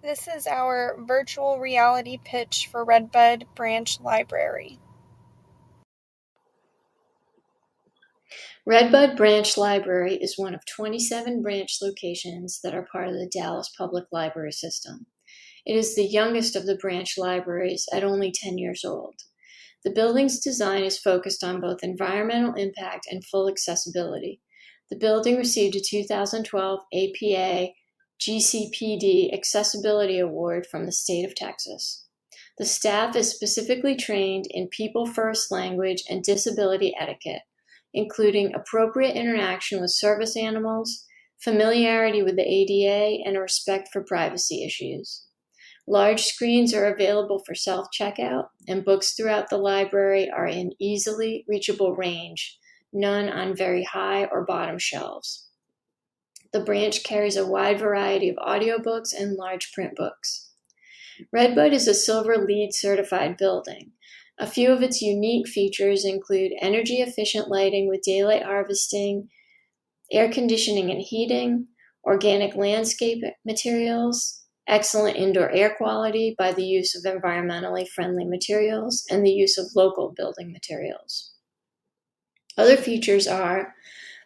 This is our virtual reality pitch for Redbud Branch Library. Redbud Branch Library is one of 27 branch locations that are part of the Dallas Public Library System. It is the youngest of the branch libraries at only 10 years old. The building's design is focused on both environmental impact and full accessibility. The building received a 2012 APA GCPD Accessibility Award from the state of Texas. The staff is specifically trained in people first language and disability etiquette, including appropriate interaction with service animals, familiarity with the ADA, and a respect for privacy issues. Large screens are available for self-checkout, and books throughout the library are in easily reachable range, none on very high or bottom shelves. The branch carries a wide variety of audiobooks and large print books. Redbud is a Silver LEED certified building. A few of its unique features include energy-efficient lighting with daylight harvesting, air conditioning and heating, organic landscape materials, excellent indoor air quality by the use of environmentally friendly materials, and the use of local building materials. Other features are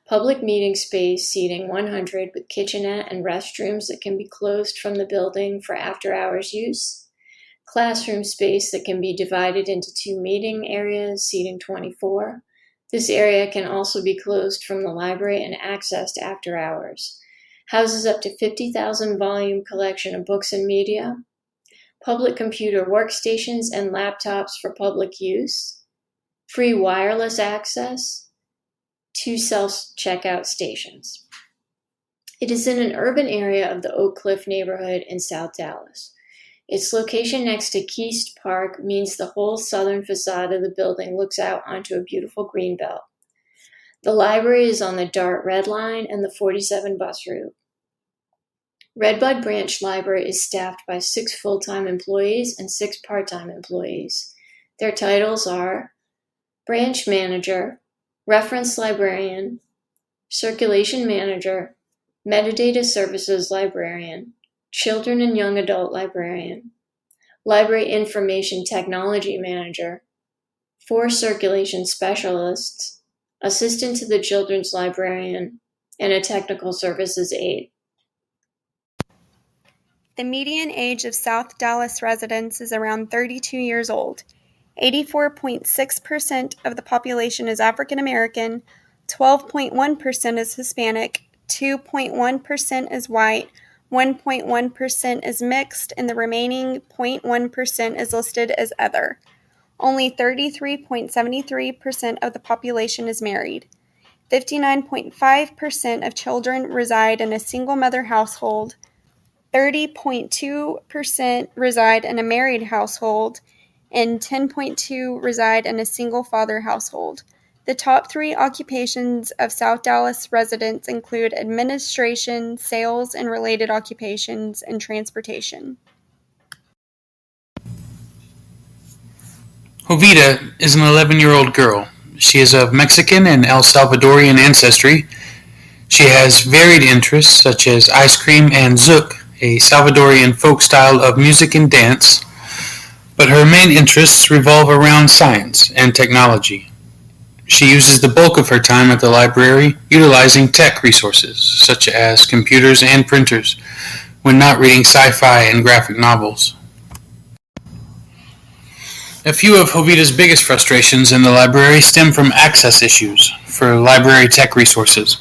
public meeting space seating 100 with kitchenette and restrooms that can be closed from the building for after-hours use, classroom space that can be divided into 2 meeting areas seating 24. This area can also be closed from the library and accessed after hours. Houses up to 50,000 volume collection of books and media, public computer workstations and laptops for public use, free wireless access, 2 self-checkout stations. It is in an urban area of the Oak Cliff neighborhood in South Dallas. Its location next to Keast Park means the whole southern facade of the building looks out onto a beautiful greenbelt. The library is on the DART Red Line and the 47 bus route. Redbud Branch Library is staffed by 6 full-time employees and 6 part-time employees. Their titles are Branch Manager, Reference Librarian, Circulation Manager, Metadata Services Librarian, Children and Young Adult Librarian, Library Information Technology Manager, 4 Circulation Specialists, Assistant to the Children's Librarian, and a Technical Services Aide. The median age of South Dallas residents is around 32 years old. 84.6% of the population is African American, 12.1% is Hispanic, 2.1% is white, 1.1% is mixed, and the remaining 0.1% is listed as other. Only 33.73% of the population is married. 59.5% of children reside in a single-mother household. 30.2% reside in a married household, and 10.2% reside in a single-father household. The top 3 occupations of South Dallas residents include administration, sales and related occupations, and transportation. Jovita is an 11-year-old girl. She is of Mexican and El Salvadorian ancestry. She has varied interests such as ice cream and zouk, a Salvadorian folk style of music and dance, but her main interests revolve around science and technology. She uses the bulk of her time at the library utilizing tech resources such as computers and printers when not reading sci-fi and graphic novels. A few of Jovita's biggest frustrations in the library stem from access issues for library tech resources.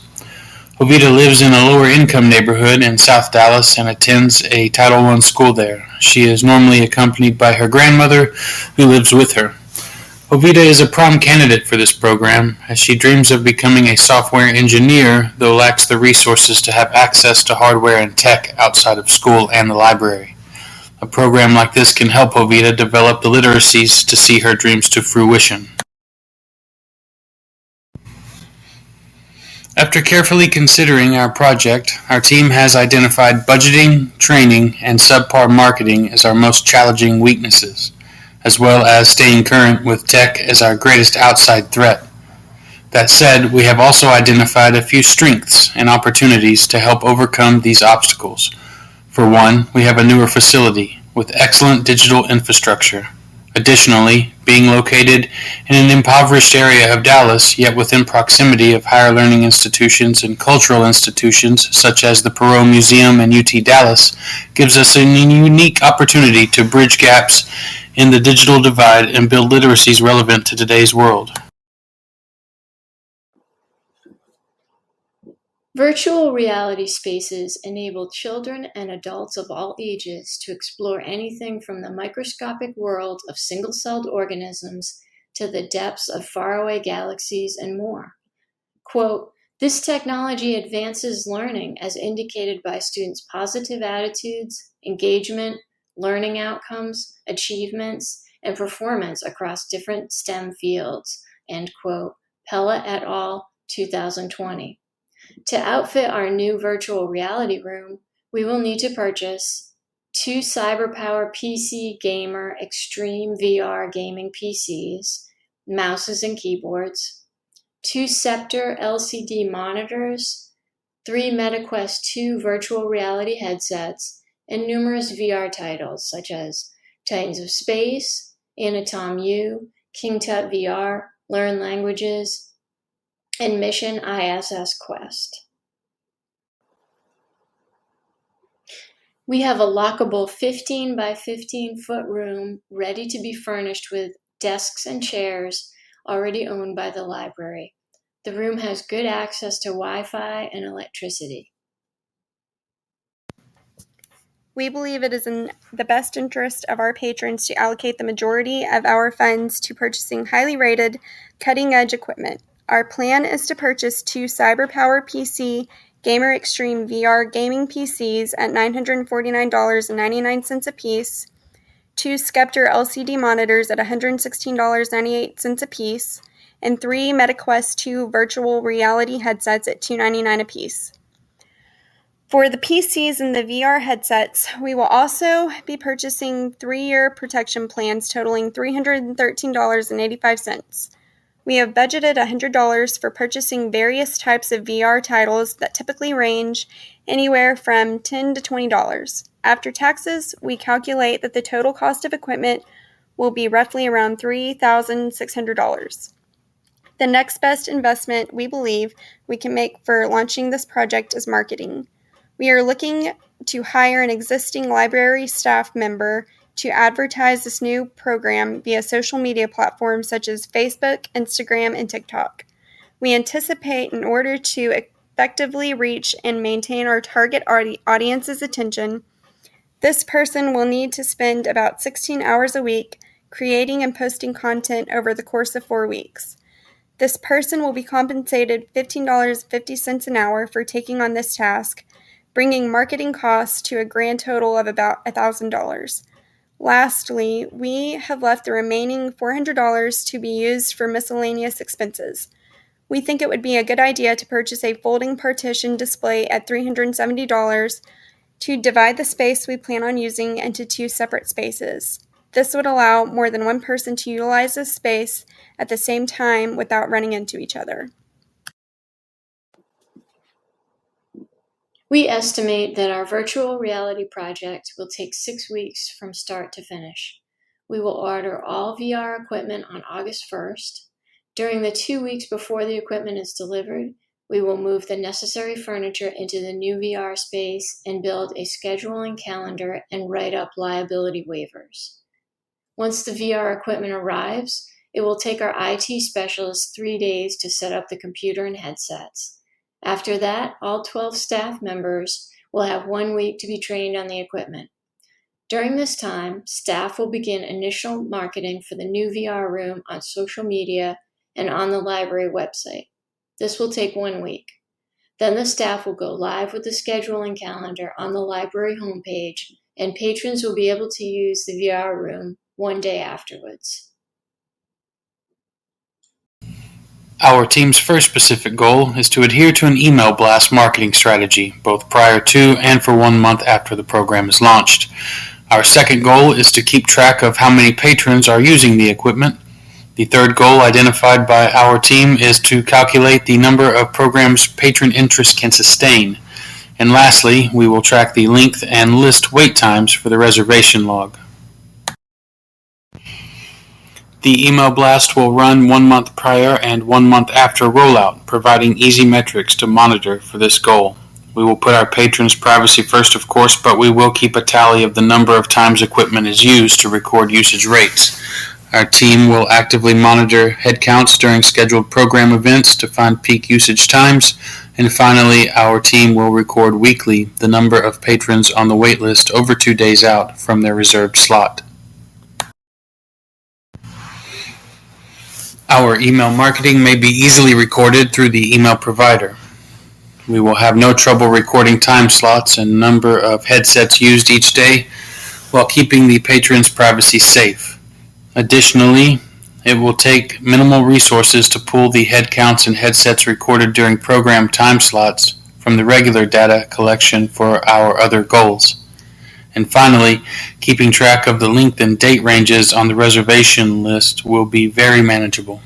Jovita lives in a lower-income neighborhood in South Dallas and attends a Title I school there. She is normally accompanied by her grandmother, who lives with her. Jovita is a prime candidate for this program, as she dreams of becoming a software engineer, though lacks the resources to have access to hardware and tech outside of school and the library. A program like this can help Jovita develop the literacies to see her dreams to fruition. After carefully considering our project, our team has identified budgeting, training, and subpar marketing as our most challenging weaknesses, as well as staying current with tech as our greatest outside threat. That said, we have also identified a few strengths and opportunities to help overcome these obstacles. For one, we have a newer facility with excellent digital infrastructure. Additionally, being located in an impoverished area of Dallas, yet within proximity of higher learning institutions and cultural institutions such as the Perot Museum and UT Dallas, gives us a unique opportunity to bridge gaps in the digital divide and build literacies relevant to today's world. Virtual reality spaces enable children and adults of all ages to explore anything from the microscopic world of single-celled organisms to the depths of faraway galaxies and more. Quote, "This technology advances learning as indicated by students' positive attitudes, engagement, learning outcomes, achievements, and performance across different STEM fields," end quote, Pella et al., 2020. To outfit our new virtual reality room, we will need to purchase 2 CyberPower PC Gamer Extreme VR gaming PCs, mouses and keyboards, 2 Scepter LCD monitors, 3 MetaQuest 2 virtual reality headsets, and numerous VR titles such as Titans of Space, Anatom U, King Tut VR, Learn Languages, and Mission ISS Quest. We have a lockable 15 by 15 foot room ready to be furnished with desks and chairs already owned by the library. The room has good access to Wi-Fi and electricity. We believe it is in the best interest of our patrons to allocate the majority of our funds to purchasing highly rated, cutting-edge equipment. Our plan is to purchase 2 CyberPower PC Gamer Extreme VR gaming PCs at $949.99 apiece, 2 Scepter LCD monitors at $116.98 apiece, and 3 MetaQuest 2 virtual reality headsets at $299 apiece. For the PCs and the VR headsets, we will also be purchasing 3-year protection plans totaling $313.85. We have budgeted $100 for purchasing various types of VR titles that typically range anywhere from $10 to $20. After taxes, we calculate that the total cost of equipment will be roughly around $3,600. The next best investment we believe we can make for launching this project is marketing. We are looking to hire an existing library staff member to advertise this new program via social media platforms such as Facebook, Instagram, and TikTok. We anticipate in order to effectively reach and maintain our target audience's attention, this person will need to spend about 16 hours a week creating and posting content over the course of 4 weeks. This person will be compensated $15.50 an hour for taking on this task, bringing marketing costs to a grand total of about $1,000. Lastly, we have left the remaining $400 to be used for miscellaneous expenses. We think it would be a good idea to purchase a folding partition display at $370 to divide the space we plan on using into 2 separate spaces. This would allow more than one person to utilize this space at the same time without running into each other. We estimate that our virtual reality project will take 6 weeks from start to finish. We will order all VR equipment on August 1st. During the 2 weeks before the equipment is delivered, we will move the necessary furniture into the new VR space and build a scheduling calendar and write up liability waivers. Once the VR equipment arrives, it will take our IT specialists 3 days to set up the computer and headsets. After that, all 12 staff members will have 1 week to be trained on the equipment. During this time, staff will begin initial marketing for the new VR room on social media and on the library website. This will take 1 week. Then the staff will go live with the scheduling calendar on the library homepage, and patrons will be able to use the VR room 1 day afterwards. Our team's first specific goal is to adhere to an email blast marketing strategy, both prior to and for 1 month after the program is launched. Our second goal is to keep track of how many patrons are using the equipment. The third goal identified by our team is to calculate the number of programs patron interest can sustain. And lastly, we will track the length and list wait times for the reservation log. The email blast will run 1 month prior and 1 month after rollout, providing easy metrics to monitor for this goal. We will put our patrons' privacy first, of course, but we will keep a tally of the number of times equipment is used to record usage rates. Our team will actively monitor head counts during scheduled program events to find peak usage times. And finally, our team will record weekly the number of patrons on the wait list over 2 days out from their reserved slot. Our email marketing may be easily recorded through the email provider. We will have no trouble recording time slots and number of headsets used each day while keeping the patron's privacy safe. Additionally, it will take minimal resources to pull the head counts and headsets recorded during program time slots from the regular data collection for our other goals. And finally, keeping track of the length and date ranges on the reservation list will be very manageable.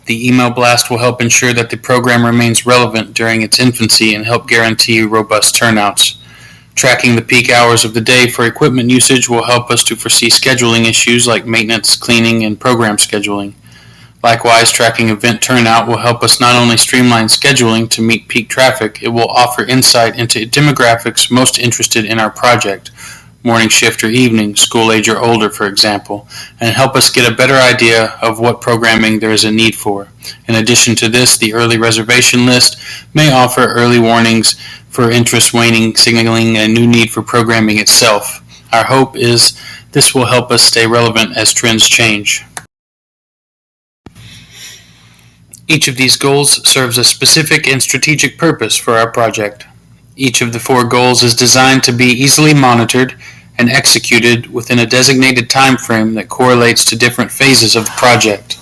The email blast will help ensure that the program remains relevant during its infancy and help guarantee robust turnouts. Tracking the peak hours of the day for equipment usage will help us to foresee scheduling issues like maintenance, cleaning, and program scheduling. Likewise, tracking event turnout will help us not only streamline scheduling to meet peak traffic, it will offer insight into demographics most interested in our project, morning shift or evening, school age or older, for example, and help us get a better idea of what programming there is a need for. In addition to this, the early reservation list may offer early warnings for interest waning, signaling a new need for programming itself. Our hope is this will help us stay relevant as trends change. Each of these goals serves a specific and strategic purpose for our project. Each of the 4 goals is designed to be easily monitored and executed within a designated time frame that correlates to different phases of the project.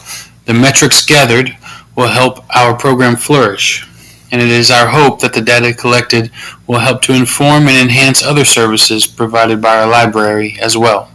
The metrics gathered will help our program flourish, and it is our hope that the data collected will help to inform and enhance other services provided by our library as well.